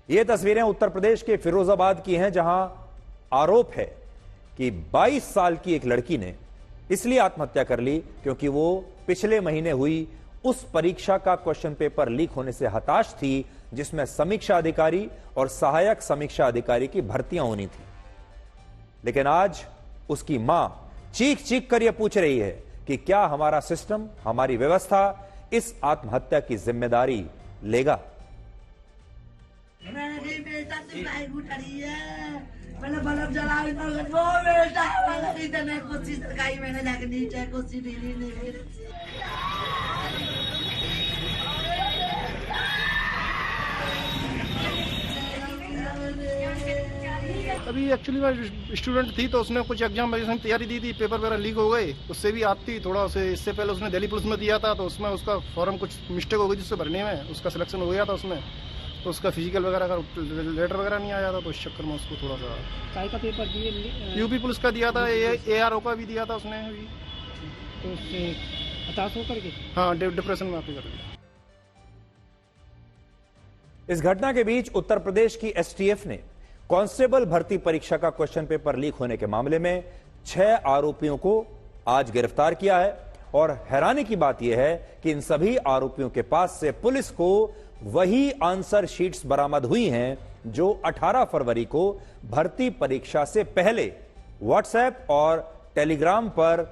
ये तस्वीरें उत्तर प्रदेश के फिरोजाबाद की हैं, जहां आरोप है कि 22 साल की एक लड़की ने इसलिए आत्महत्या कर ली क्योंकि वो पिछले महीने हुई उस परीक्षा का क्वेश्चन पेपर लीक होने से हताश थी जिसमें समीक्षा अधिकारी और सहायक समीक्षा अधिकारी की भर्तियां होनी थी। लेकिन आज उसकी मां चीख चीख कर यह पूछ रही है कि क्या हमारा सिस्टम, हमारी व्यवस्था इस आत्महत्या की जिम्मेदारी लेगा। मैंने बल्ब जला वो बेटा मैंने कोशिश लगाई, मैंने जाके नीचे कोशिश ढीली नहीं। अभी एक्चुअली मैं स्टूडेंट थी तो उसने कुछ एग्जाम वगैरह की तैयारी दी थी, पेपर वगैरह लीक हो गए, उससे भी आती थोड़ा उसे। इससे पहले उसने दिल्ली पुलिस में दिया था तो उसमें उसका फॉर्म कुछ मिस्टेक हो गई जिससे भरने में, उसका सिलेक्शन हो गया था उसमें, तो उसका फिजिकल वगैरह का लेटर वगैरह नहीं आया था, तो इस चक्कर में उसको थोड़ा सा काय का पेपर दिए, यूपी पुलिस का दिया था, ARO का भी दिया था उसने अभी, तो उससे हताश होकर के हाँ डिप्रेशन में आके कर दिया। इस घटना के बीच उत्तर प्रदेश की STF ने कांस्टेबल भर्ती परीक्षा का क्वेश्चन पेपर लीक होने के मामले में 6 आरोपियों को आज गिरफ्तार किया है। और हैरानी की बात यह है कि इन सभी आरोपियों के पास से पुलिस को वही आंसर शीट्स बरामद हुई हैं जो 18 फरवरी को भर्ती परीक्षा से पहले व्हाट्सएप और टेलीग्राम पर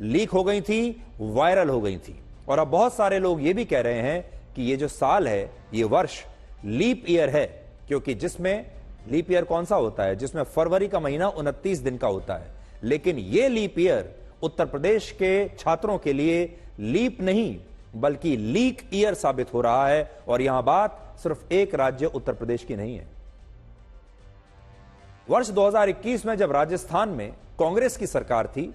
लीक हो गई थी, वायरल हो गई थी। और अब बहुत सारे लोग ये भी कह रहे हैं कि ये जो साल है, ये वर्ष लीप ईयर है, क्योंकि जिसमें लीप ईयर कौन सा होता है, जिसमें फरवरी का महीना 29 दिन का होता है। लेकिन यह लीप ईयर उत्तर प्रदेश के छात्रों के लिए लीप नहीं बल्कि लीक ईयर साबित हो रहा है। और यहां बात सिर्फ एक राज्य उत्तर प्रदेश की नहीं है। वर्ष 2021 में जब राजस्थान में कांग्रेस की सरकार थी,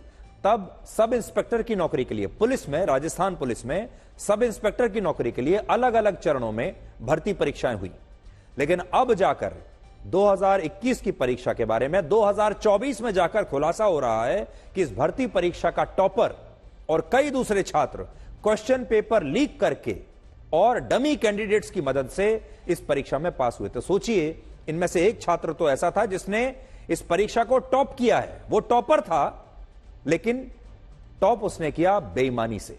तब सब इंस्पेक्टर की नौकरी के लिए पुलिस में, राजस्थान पुलिस में सब इंस्पेक्टर की नौकरी के लिए अलग अलग चरणों में भर्ती परीक्षाएं हुई। लेकिन अब जाकर 2021 की परीक्षा के बारे में 2024 में जाकर खुलासा हो रहा है कि इस भर्ती परीक्षा का टॉपर और कई दूसरे छात्र क्वेश्चन पेपर लीक करके और डमी कैंडिडेट्स की मदद से इस परीक्षा में पास हुए। तो सोचिए, इनमें से एक छात्र तो ऐसा था जिसने इस परीक्षा को टॉप किया है, वो टॉपर था, लेकिन टॉप उसने किया बेईमानी से।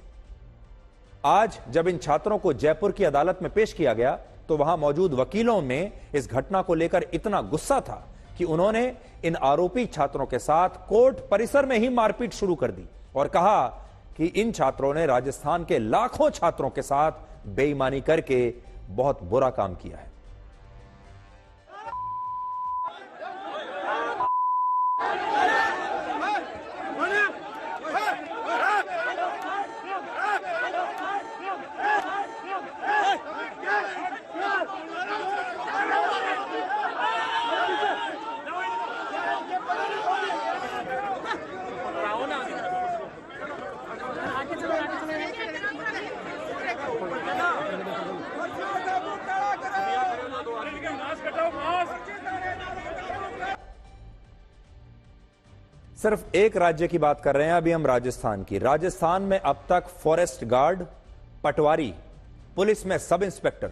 आज जब इन छात्रों को जयपुर की अदालत में पेश किया गया तो वहां मौजूद वकीलों में इस घटना को लेकर इतना गुस्सा था कि उन्होंने इन आरोपी छात्रों के साथ कोर्ट परिसर में ही मारपीट शुरू कर दी और कहा कि इन छात्रों ने राजस्थान के लाखों छात्रों के साथ बेईमानी करके बहुत बुरा काम किया है। सिर्फ एक राज्य की बात कर रहे हैं अभी हम, राजस्थान की। राजस्थान में अब तक फॉरेस्ट गार्ड, पटवारी, पुलिस में सब इंस्पेक्टर,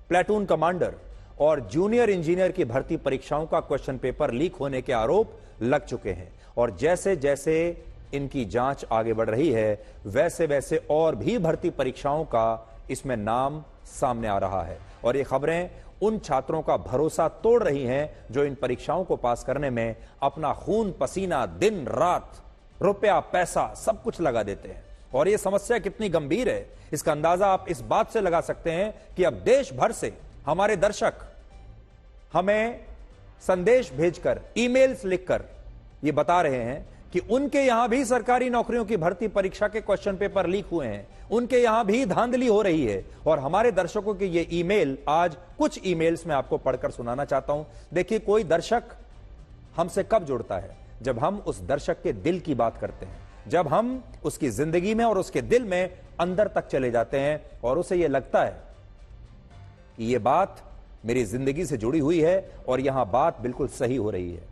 प्लेटून कमांडर और जूनियर इंजीनियर की भर्ती परीक्षाओं का क्वेश्चन पेपर लीक होने के आरोप लग चुके हैं। और जैसे जैसे इनकी जांच आगे बढ़ रही है, वैसे वैसे और भी भर्ती परीक्षाओं का इसमें नाम सामने आ रहा है। और ये खबरें उन छात्रों का भरोसा तोड़ रही हैं जो इन परीक्षाओं को पास करने में अपना खून पसीना, दिन रात, रुपया पैसा सब कुछ लगा देते हैं। और यह समस्या कितनी गंभीर है, इसका अंदाजा आप इस बात से लगा सकते हैं कि अब देश भर से हमारे दर्शक हमें संदेश भेजकर, ईमेल्स लिखकर यह बता रहे हैं कि उनके यहां भी सरकारी नौकरियों की भर्ती परीक्षा के क्वेश्चन पेपर लीक हुए हैं, उनके यहां भी धांधली हो रही है। और हमारे दर्शकों के ये ईमेल, आज कुछ ईमेल्स में आपको पढ़कर सुनाना चाहता हूं। देखिए, कोई दर्शक हमसे कब जुड़ता है? जब हम उस दर्शक के दिल की बात करते हैं, जब हम उसकी जिंदगी में और उसके दिल में अंदर तक चले जाते हैं और उसे यह लगता है कि यह बात मेरी जिंदगी से जुड़ी हुई है और यहां बात बिल्कुल सही हो रही है।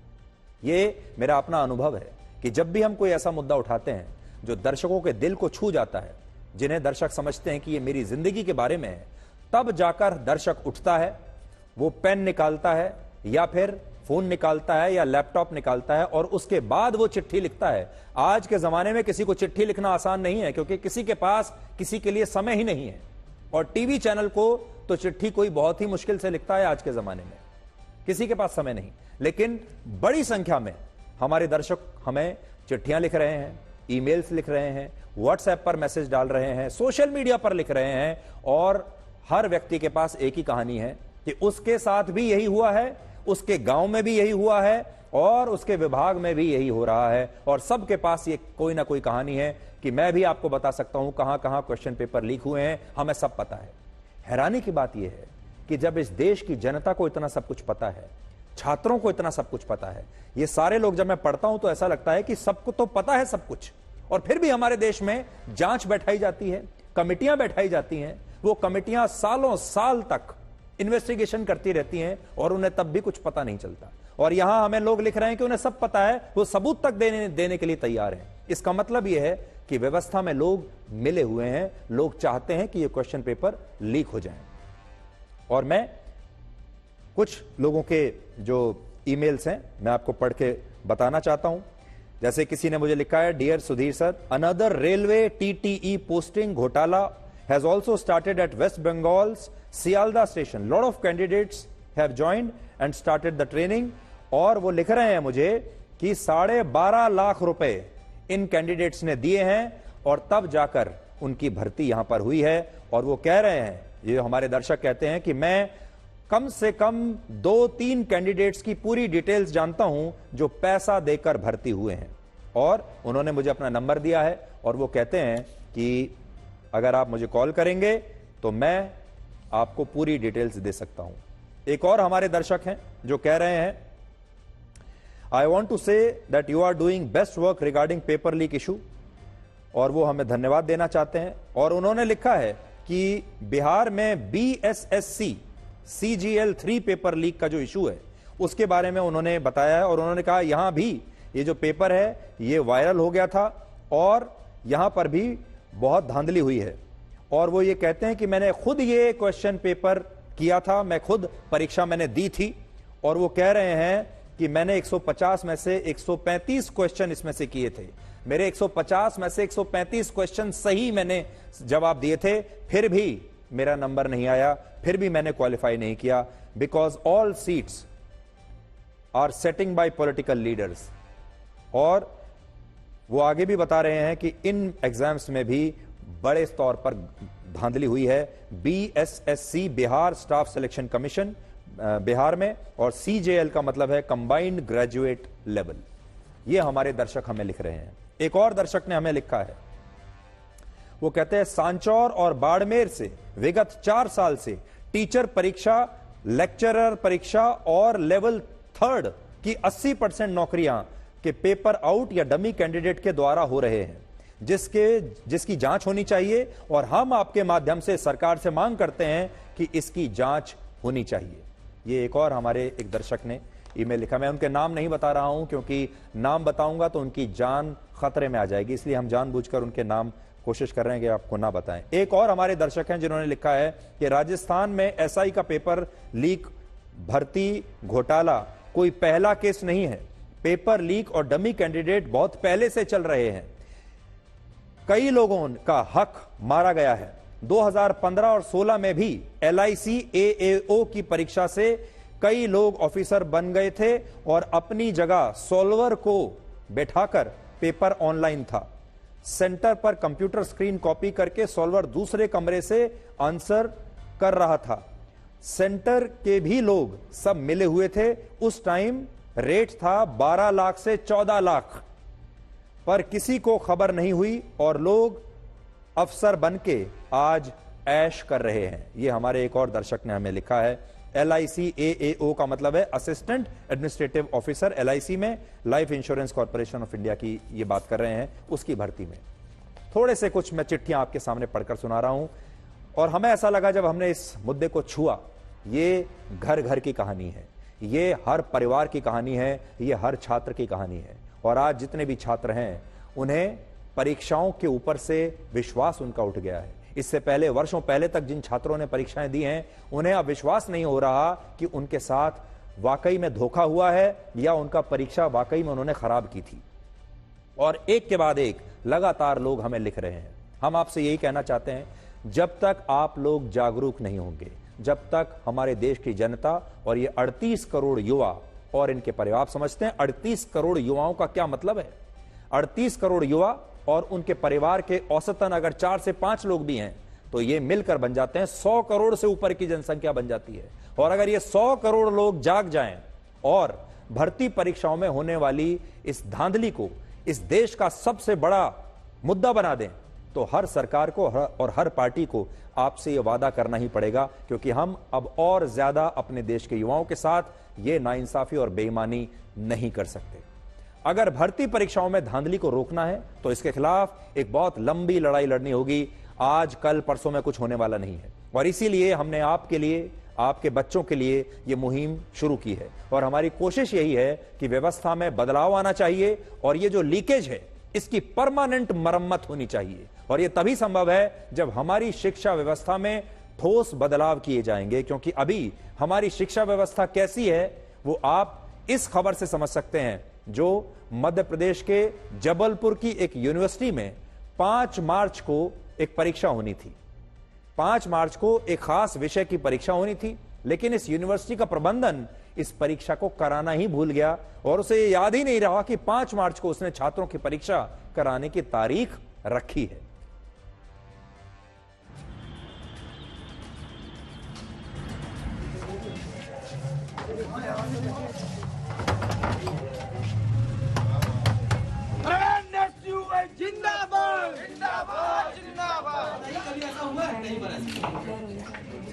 यह मेरा अपना अनुभव है कि जब भी हम कोई ऐसा मुद्दा उठाते हैं जो दर्शकों के दिल को छू जाता है, जिन्हें दर्शक समझते हैं कि ये मेरी जिंदगी के बारे में है, तब जाकर दर्शक उठता है वो पेन निकालता है या फिर फोन निकालता है या लैपटॉप निकालता है और उसके बाद वो चिट्ठी लिखता है। आज के जमाने में किसी को चिट्ठी लिखना आसान नहीं है, क्योंकि किसी के पास किसी के लिए समय ही नहीं है, और टीवी चैनल को तो चिट्ठी कोई बहुत ही मुश्किल से लिखता है आज के जमाने में, किसी के पास समय नहीं। लेकिन बड़ी संख्या में हमारे दर्शक हमें चिट्ठियां लिख रहे हैं, ईमेल्स लिख रहे हैं, व्हाट्सएप पर मैसेज डाल रहे हैं, सोशल मीडिया पर लिख रहे हैं, और हर व्यक्ति के पास एक ही कहानी है कि उसके साथ भी यही हुआ है, उसके गांव में भी यही हुआ है, और उसके विभाग में भी यही हो रहा है, और सबके पास ये कोई ना कोई कहानी है कि मैं भी आपको बता सकता हूं कहां कहां क्वेश्चन पेपर लीक हुए हैं, हमें सब पता है। हैरानी की बात यह है कि जब इस देश की जनता को इतना सब कुछ पता है, छात्रों को इतना सब कुछ पता है, ये सारे लोग जब मैं पढ़ता हूं तो ऐसा लगता है कि सबको तो पता है सब कुछ, और फिर भी हमारे देश में जांच बैठाई जाती है, कमिटियां बैठाई जाती हैं, वो कमिटियां सालों साल तक इन्वेस्टिगेशन करती रहती हैं और उन्हें तब भी कुछ पता नहीं चलता। और यहां हमें लोग लिख रहे हैं कि उन्हें सब पता है, वो सबूत तक देने के लिए तैयार हैं। इसका मतलब यह है कि व्यवस्था में लोग मिले हुए हैं, लोग चाहते हैं कि ये क्वेश्चन पेपर लीक हो जाएं। और मैं कुछ लोगों के जो ईमेल्स हैं मैं आपको पढ़ के बताना चाहता हूं। जैसे किसी ने मुझे लिखा है, dear Sudhir sir, another railway TTE posting घोटाला has also started at West Bengal's Sialda station. Lot of candidates have joined and started the training. और वो लिख रहे हैं मुझे कि 12.5 लाख रुपए इन कैंडिडेट्स ने दिए हैं और तब जाकर उनकी भर्ती यहां पर हुई है। और वो कह रहे हैं, ये हमारे दर्शक कहते हैं कि मैं कम से कम 2-3 कैंडिडेट्स की पूरी डिटेल्स जानता हूं जो पैसा देकर भर्ती हुए हैं। और उन्होंने मुझे अपना नंबर दिया है और वो कहते हैं कि अगर आप मुझे कॉल करेंगे तो मैं आपको पूरी डिटेल्स दे सकता हूं। एक और हमारे दर्शक हैं जो कह रहे हैं, I want to say that you are doing best work regarding paper leak issue, और वो हमें धन्यवाद देना चाहते हैं। और उन्होंने लिखा है कि बिहार में BSSC CGL 3 पेपर लीक का जो इशू है उसके बारे में उन्होंने बताया है, और उन्होंने कहा यहां भी ये जो पेपर है ये वायरल हो गया था और यहां पर भी बहुत धांधली हुई है। और वो ये कहते हैं कि मैंने खुद ये क्वेश्चन पेपर किया था, मैं खुद परीक्षा मैंने दी थी, और वो कह रहे हैं कि मैंने 150 में से 135 क्वेश्चन इसमें से किए थे। मेरे 150 में से 135 क्वेश्चन सही मैंने जवाब दिए थे, फिर भी मेरा नंबर नहीं आया, फिर भी मैंने क्वालिफाई नहीं किया, because all seats are setting by political leaders. और वो आगे भी बता रहे हैं कि इन एग्जाम्स में भी बड़े तौर पर धांधली हुई है। BSSC Bihar staff selection commission Bihar में, और CJL का मतलब है कंबाइंड ग्रेजुएट लेवल। ये हमारे दर्शक हमें लिख रहे हैं। एक और दर्शक ने हमें लिखा है, वो कहते हैं सांचौर और बाड़मेर से विगत 4 साल से टीचर परीक्षा, लेक्चरर परीक्षा और लेवल 3 की 80% नौकरियां के पेपर आउट या डमी कैंडिडेट के द्वारा हो रहे हैं, जिसकी जांच होनी चाहिए, और हम आपके माध्यम से सरकार से मांग करते हैं कि इसकी जांच होनी चाहिए। ये एक और हमारे एक दर्शक ने ईमेल लिखा। मैं उनके नाम नहीं बता रहा हूं क्योंकि नाम बताऊंगा तो उनकी जान खतरे में आ जाएगी, इसलिए हम जानबूझकर उनके नाम कोशिश कर रहे हैं कि आपको ना बताएं। एक और हमारे दर्शक हैं जिन्होंने लिखा है कि राजस्थान में SI का पेपर लीक भर्ती घोटाला कोई पहला केस नहीं है, पेपर लीक और डमी कैंडिडेट बहुत पहले से चल रहे हैं, कई लोगों का हक मारा गया है। 2015 और 16 में भी LIC AAO की परीक्षा से कई लोग ऑफिसर बन गए थे और अपनी जगह सॉल्वर को बैठाकर पेपर ऑनलाइन था, सेंटर पर कंप्यूटर स्क्रीन कॉपी करके सॉल्वर दूसरे कमरे से आंसर कर रहा था, सेंटर के भी लोग सब मिले हुए थे। उस टाइम रेट था 12 लाख से 14 लाख, पर किसी को खबर नहीं हुई और लोग अफसर बनके आज ऐश कर रहे हैं। ये हमारे एक और दर्शक ने हमें लिखा है। LIC AAO का मतलब है असिस्टेंट एडमिनिस्ट्रेटिव ऑफिसर, LIC में life insurance corporation of India की ये बात कर रहे हैं, उसकी भर्ती में। थोड़े से कुछ मैं चिट्ठियां आपके सामने पढ़कर सुना रहा हूं, और हमें ऐसा लगा जब हमने इस मुद्दे को छुआ, ये घर घर की कहानी है, ये हर परिवार की कहानी है, ये हर छात्र की कहानी है। और आज जितने भी छात्र हैं उन्हें परीक्षाओं के ऊपर से विश्वास उनका उठ गया है। इससे पहले वर्षों पहले तक जिन छात्रों ने परीक्षाएं दी हैं, उन्हें अब विश्वास नहीं हो रहा कि उनके साथ वाकई में धोखा हुआ है या उनका परीक्षा वाकई में उन्होंने खराब की थी। और एक के बाद एक लगातार लोग हमें लिख रहे हैं। हम आपसे यही कहना चाहते हैं, जब तक आप लोग जागरूक नहीं होंगे, जब तक हमारे देश की जनता और ये 38 करोड़ युवा और इनके परिवार, आप समझते हैं 38 करोड़ युवाओं का क्या मतलब है? 38 करोड़ युवा और उनके परिवार के औसतन अगर 4 से 5 लोग भी हैं तो ये मिलकर बन जाते हैं 100 करोड़ से ऊपर की जनसंख्या बन जाती है। और अगर ये 100 करोड़ लोग जाग जाएं और भर्ती परीक्षाओं में होने वाली इस धांधली को इस देश का सबसे बड़ा मुद्दा बना दें, तो हर सरकार को और हर पार्टी को आपसे यह वादा करना ही पड़ेगा, क्योंकि हम अब और ज्यादा अपने देश के युवाओं के साथ ये नाइंसाफी और बेईमानी नहीं कर सकते। अगर भर्ती परीक्षाओं में धांधली को रोकना है तो इसके खिलाफ एक बहुत लंबी लड़ाई लड़नी होगी। आज कल परसों में कुछ होने वाला नहीं है, और इसीलिए हमने आपके लिए, आपके बच्चों के लिए यह मुहिम शुरू की है। और हमारी कोशिश यही है कि व्यवस्था में बदलाव आना चाहिए और ये जो लीकेज है इसकी परमानेंट मरम्मत होनी चाहिए। और यह तभी संभव है जब हमारी शिक्षा व्यवस्था में ठोस बदलाव किए जाएंगे, क्योंकि अभी हमारी शिक्षा व्यवस्था कैसी है वो आप इस खबर से समझ सकते हैं, जो मध्य प्रदेश के जबलपुर की एक यूनिवर्सिटी में 5 मार्च को एक परीक्षा होनी थी। 5 मार्च को एक खास विषय की परीक्षा होनी थी, लेकिन इस यूनिवर्सिटी का प्रबंधन इस परीक्षा को कराना ही भूल गया और उसे ये याद ही नहीं रहा कि 5 मार्च को उसने छात्रों की परीक्षा कराने की तारीख रखी है।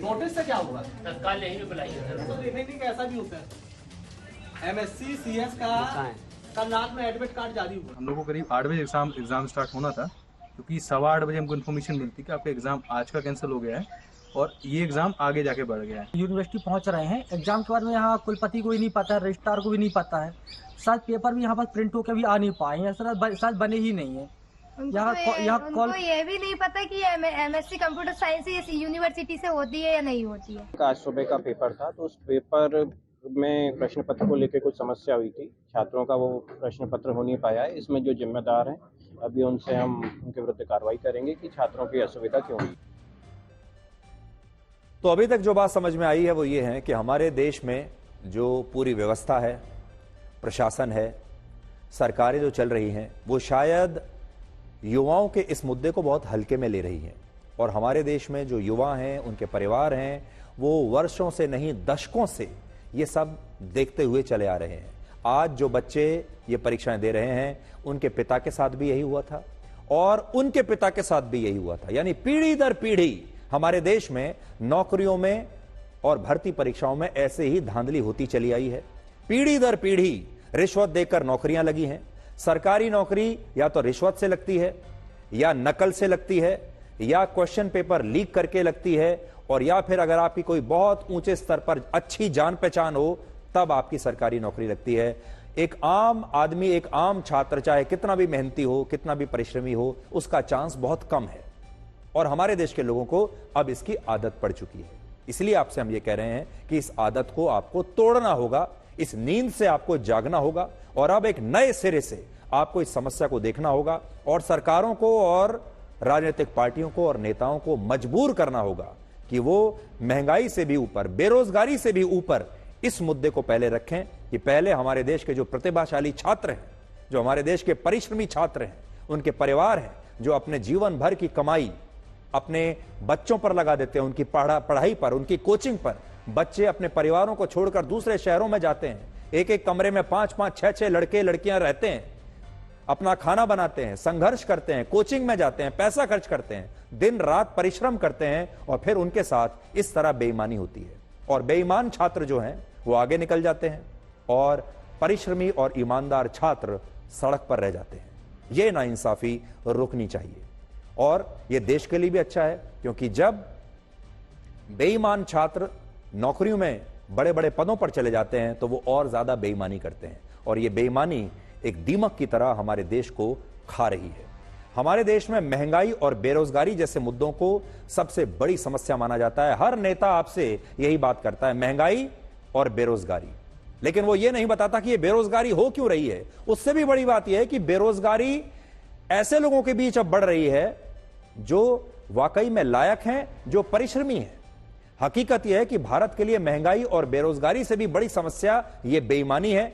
नोटिस से क्या हुआ? तत्काल नहीं भी बुलाई तो देखने नहीं कैसा भी होता है। MSc CS का कल रात में एडमिट कार्ड जारी हुआ। हम लोग को करीब 8 बजे एग्जाम स्टार्ट होना था, क्योंकि 8:15 बजे हमको इन्फॉर्मेशन मिलती कि आपका एग्जाम आज का कैंसिल हो गया है और ये एग्जाम आगे जाके बढ़ गया है। यूनिवर्सिटी पहुंच रहे हैं, एग्जाम के बाद में यहाँ कुलपति को भी नहीं पता है, रजिस्ट्रार को भी नहीं पता है, शायद पेपर भी यहाँ पर प्रिंट होकर भी आ नहीं पाए हैं, शायद बने ही नहीं है। उनको ये भी नहीं पता कि MSc कंप्यूटर साइंस इस यूनिवर्सिटी से होती है या नहीं होती है। आज सुबह का पेपर था, तो उस पेपर में प्रश्न पत्र को लेकर कुछ समस्या हुई थी। छात्रों का वो प्रश्न पत्र हो नहीं पाया है। इसमें जो जिम्मेदार हैं अभी उनसे हम उनके विरुद्ध कार्रवाई करेंगे कि छात्रों की असुविधा क्यों हुई। तो अभी तक जो बात समझ में आई है वो ये है कि हमारे देश में जो पूरी व्यवस्था है, प्रशासन है, सरकारें जो चल रही हैं, वो शायद युवाओं के इस मुद्दे को बहुत हल्के में ले रही हैं। और हमारे देश में जो युवा हैं, उनके परिवार हैं, वो वर्षों से नहीं दशकों से ये सब देखते हुए चले आ रहे हैं। आज जो बच्चे ये परीक्षाएं दे रहे हैं, उनके पिता के साथ भी यही हुआ था और उनके पिता के साथ भी यही हुआ था। यानी पीढ़ी दर पीढ़ी हमारे देश में नौकरियों में और भर्ती परीक्षाओं में ऐसे ही धांधली होती चली आई है। पीढ़ी दर पीढ़ी रिश्वत देकर नौकरियां लगी हैं। सरकारी नौकरी या तो रिश्वत से लगती है, या नकल से लगती है, या क्वेश्चन पेपर लीक करके लगती है, और या फिर अगर आपकी कोई बहुत ऊंचे स्तर पर अच्छी जान पहचान हो तब आपकी सरकारी नौकरी लगती है। एक आम आदमी, एक आम छात्र, चाहे कितना भी मेहनती हो, कितना भी परिश्रमी हो, उसका चांस बहुत कम है। और हमारे देश के लोगों को अब इसकी आदत पड़ चुकी है। इसलिए आपसे हम ये कह रहे हैं कि इस आदत को आपको तोड़ना होगा, इस नींद से आपको जागना होगा और अब एक नए सिरे से आपको इस समस्या को देखना होगा और सरकारों को और राजनीतिक पार्टियों को और नेताओं को मजबूर करना होगा कि वो महंगाई से भी ऊपर, बेरोजगारी से भी ऊपर इस मुद्दे को पहले रखें कि पहले हमारे देश के जो प्रतिभाशाली छात्र हैं, जो हमारे देश के परिश्रमी छात्र हैं, उनके परिवार हैं, जो अपने जीवन भर की कमाई अपने बच्चों पर लगा देते हैं, उनकी पढ़ाई पर, उनकी कोचिंग पर। बच्चे अपने परिवारों को छोड़कर दूसरे शहरों में जाते हैं, एक एक कमरे में 5-5, 6-6 लड़के लड़कियां रहते हैं, अपना खाना बनाते हैं, संघर्ष करते हैं, कोचिंग में जाते हैं, पैसा खर्च करते हैं, दिन रात परिश्रम करते हैं, और फिर उनके साथ इस तरह बेईमानी होती है। और बेईमान छात्र जो हैं वो आगे निकल जाते हैं और परिश्रमी और ईमानदार छात्र सड़क पर रह जाते हैं। ये नाइंसाफी रुकनी चाहिए और ये देश के लिए भी अच्छा है, क्योंकि जब बेईमान छात्र नौकरियों में बड़े बड़े पदों पर चले जाते हैं तो वो और ज्यादा बेईमानी करते हैं और ये बेईमानी एक दीमक की तरह हमारे देश को खा रही है। हमारे देश में महंगाई और बेरोजगारी जैसे मुद्दों को सबसे बड़ी समस्या माना जाता है। हर नेता आपसे यही बात करता है, महंगाई और बेरोजगारी। लेकिन वो ये नहीं बताता कि ये बेरोजगारी हो क्यों रही है। उससे भी बड़ी बात यह है कि बेरोजगारी ऐसे लोगों के बीच अब बढ़ रही है जो वाकई में लायक हैं, जो परिश्रमी हैं। हकीकत यह है कि भारत के लिए महंगाई और बेरोजगारी से भी बड़ी समस्या यह बेईमानी है।